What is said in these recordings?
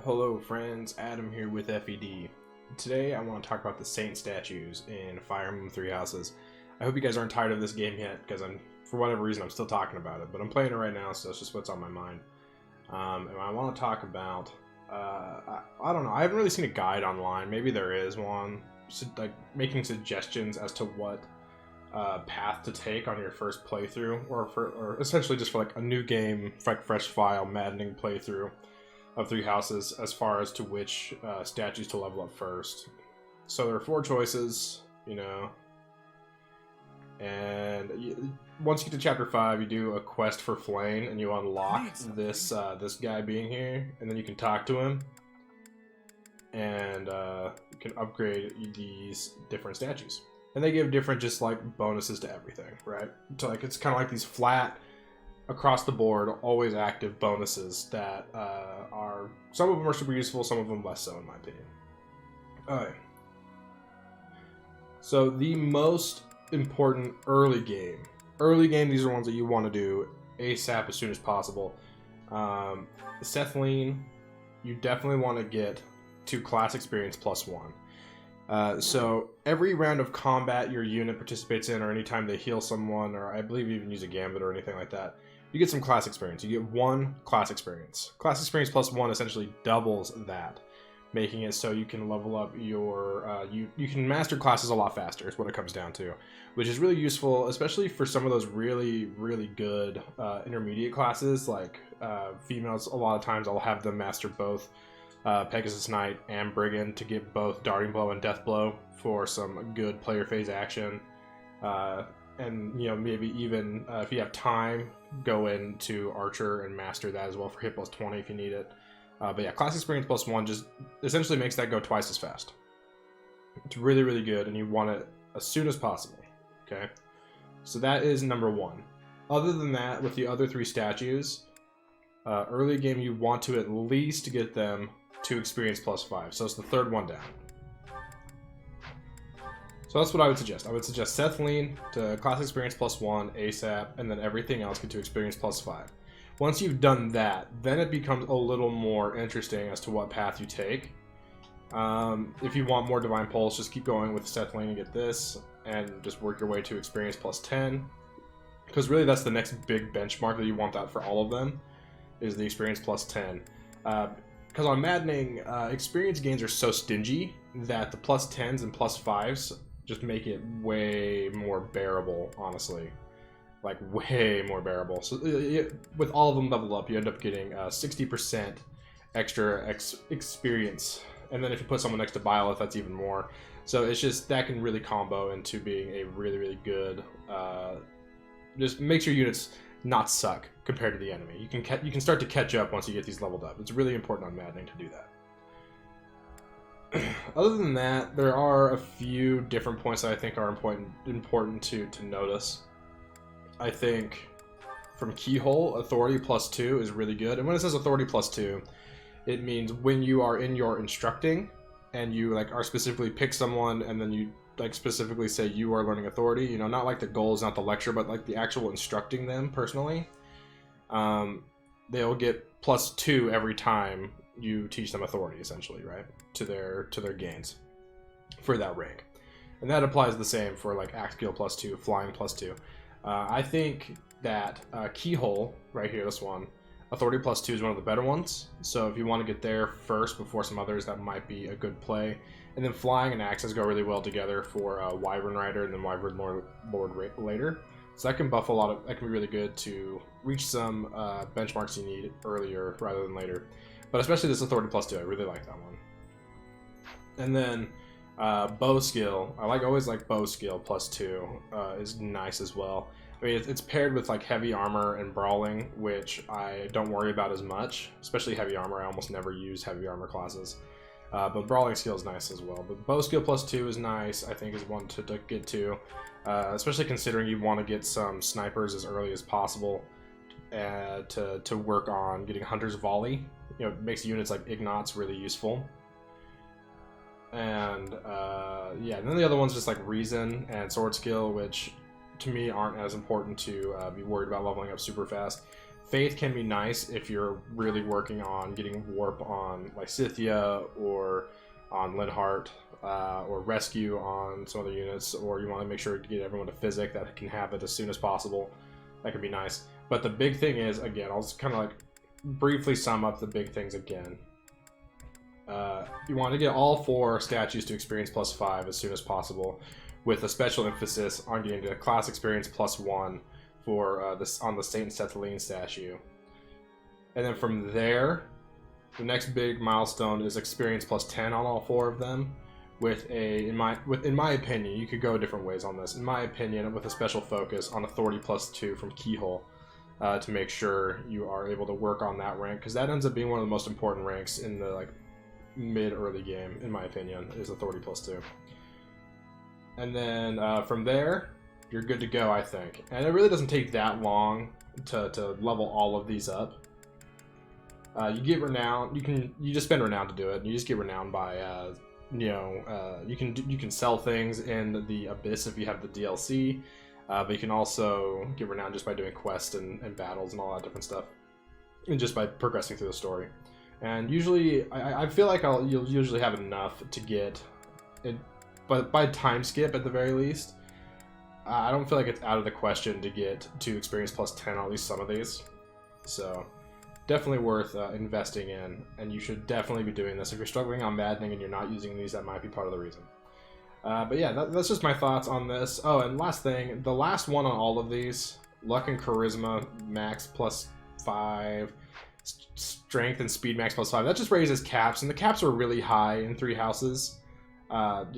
Hello friends, Adam here with FED. Today I want to talk about the Saint statues in Fire Emblem Three Houses. I hope you guys aren't tired of this game yet, because for whatever reason I'm still talking about it, but I'm playing it right now, so it's just what's on my mind. And I want to talk about, I don't know, I haven't really seen a guide online, maybe there is one, like making suggestions as to what path to take on your first playthrough, or essentially just for like a new game, like fresh file, maddening playthrough of Three Houses as far as to which statues to level up first. So there are 4 choices, you know, and once you get to chapter 5, you do a quest for Flame, and you unlock this this guy being here, and then you can talk to him, and you can upgrade these different statues. And they give different just like bonuses to everything, right? So like it's kind of like these flat, across the board, always active bonuses that are, some of them are super useful, some of them less so in my opinion. Alright. So the most important early game, these are ones that you want to do ASAP as soon as possible. Sethlene, you definitely want to get to class experience +1. So every round of combat your unit participates in, or anytime they heal someone, or I believe you even use a gambit or anything like that, you get some class experience. You get 1 class experience. Class experience +1 essentially doubles that, making it so you can level up your, you can master classes a lot faster is what it comes down to, which is really useful, especially for some of those really, really good intermediate classes, like females. A lot of times I'll have them master both Pegasus Knight and Brigand to get both Darting Blow and Death Blow for some good player phase action. And you know, maybe even if you have time, go into Archer and master that as well for hit +20 if you need it. But yeah, class experience +1 just essentially makes that go twice as fast. It's really, really good, and you want it as soon as possible. Okay, so that is number 1. Other than that, with the other 3 statues, early game you want to at least get them to experience +5, so it's the 3rd one down. So that's what I would suggest. I would suggest Sethlene to class experience +1 ASAP, and then everything else get to experience +5. Once you've done that, then it becomes a little more interesting as to what path you take. If you want more Divine Pulse, just keep going with Sethlene and get this, and just work your way to experience +10. Because really that's the next big benchmark that you want that for all of them, is the experience +10. Because on Maddening, experience gains are so stingy that the +10s and +5s just make it way more bearable, honestly. Like, way more bearable. So with all of them leveled up, you end up getting 60% extra experience. And then if you put someone next to Byleth, that's even more. So it's just, that can really combo into being a really, really good, just makes your units not suck compared to the enemy. You can start to catch up once you get these leveled up. It's really important on Maddening to do that. Other than that, there are a few different points that I think are important to notice. I think from Keyhole, Authority +2 is really good. And when it says Authority +2, it means when you are in your instructing and you like are specifically pick someone and then you like specifically say you are learning Authority, you know, not like the goals, not the lecture, but like the actual instructing them personally, they'll get +2 every time you teach them Authority, essentially, right, to their gains for that rank. And that applies the same for like Axe Skill +2, Flying +2. I think that Keyhole, right here, this one, Authority +2 is one of the better ones. So if you want to get there first before some others, that might be a good play. And then Flying and Axes go really well together for Wyvern Rider and then Wyvern Lord later. So that can buff a lot of, that can be really good to reach some benchmarks you need earlier rather than later. But especially this Authority +2, I really like that one. And then Bow Skill, I always like Bow Skill +2 is nice as well. I mean, it's paired with like Heavy Armor and Brawling, which I don't worry about as much, especially Heavy Armor. I almost never use Heavy Armor classes. But Brawling Skill is nice as well. But Bow Skill +2 is nice, I think is one to get to, especially considering you want to get some snipers as early as possible to work on getting Hunter's Volley. You know, it makes units like Ignots really useful. And yeah, and then the other one's just like Reason and Sword Skill, which to me aren't as important to be worried about leveling up super fast. Faith can be nice if you're really working on getting warp on Lysithea or on Linhardt, or rescue on some other units, or you want to make sure to get everyone to Physic that can have it as soon as possible. That could be nice. But the big thing is, again, I'll just kind of like briefly sum up the big things again. You want to get all 4 statues to experience +5 as soon as possible, with a special emphasis on getting to class experience +1 for this on the Saint Sethaline statue. And then from there, the next big milestone is experience +10 on all 4 of them. With a, in my opinion, you could go different ways on this. In my opinion, with a special focus on authority +2 from Keyhole, to make sure you are able to work on that rank, because that ends up being one of the most important ranks in the like mid-early game, in my opinion, is authority +2. And then from there, you're good to go, I think. And it really doesn't take that long to level all of these up. You get renown. You just spend renown to do it. And you just get renown by you can sell things in the Abyss if you have the DLC, but you can also get renown just by doing quests and battles and all that different stuff, and just by progressing through the story. And usually, I feel like you'll usually have enough to get it, but by time skip at the very least. I don't feel like it's out of the question to get to experience +10 on at least some of these. So definitely worth investing in, and you should definitely be doing this. If you're struggling on Maddening and you're not using these, that might be part of the reason. But yeah, that's just my thoughts on this. Oh, and last thing, the last one on all of these, Luck and Charisma max +5, Strength and Speed max +5, that just raises caps, and the caps are really high in 3 houses,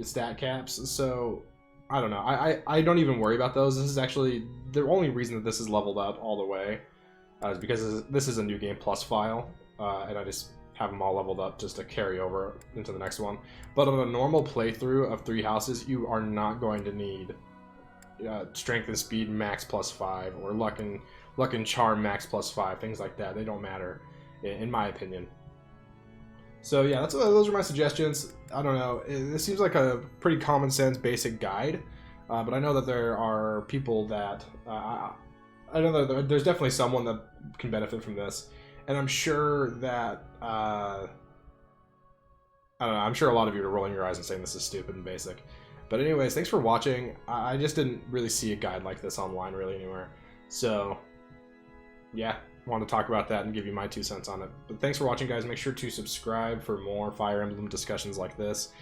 stat caps, so I don't know. I don't even worry about those. This is actually the only reason that this is leveled up all the way, is because this is a new game plus file, and I just have them all leveled up just to carry over into the next one. But on a normal playthrough of 3 houses, you are not going to need Strength and Speed max +5, or Luck and Charm max +5, things like that. They don't matter, in my opinion. So yeah, those are my suggestions. I don't know, this seems like a pretty common sense basic guide, but I know that there are people that I know that there's definitely someone that can benefit from this, and I'm sure that I don't know, I'm sure a lot of you are rolling your eyes and saying this is stupid and basic. But anyways, thanks for watching. I just didn't really see a guide like this online really anywhere, so yeah, I want to talk about that and give you my 2 cents on it. But thanks for watching, guys. Make sure to subscribe for more Fire Emblem discussions like this.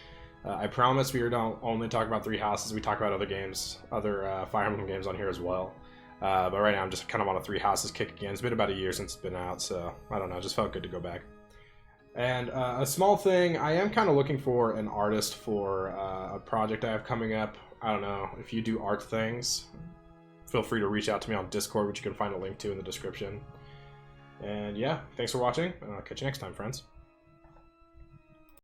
I promise we don't only talk about 3 houses. We talk about other games, other Fire Emblem games on here as well. But right now I'm just kind of on a 3 houses kick again. It's been about a year since it's been out, so I don't know. It just felt good to go back. And a small thing, I am kind of looking for an artist for a project I have coming up. I don't know, if you do art things, feel free to reach out to me on Discord, which you can find a link to in the description. And yeah, thanks for watching, and I'll catch you next time, friends.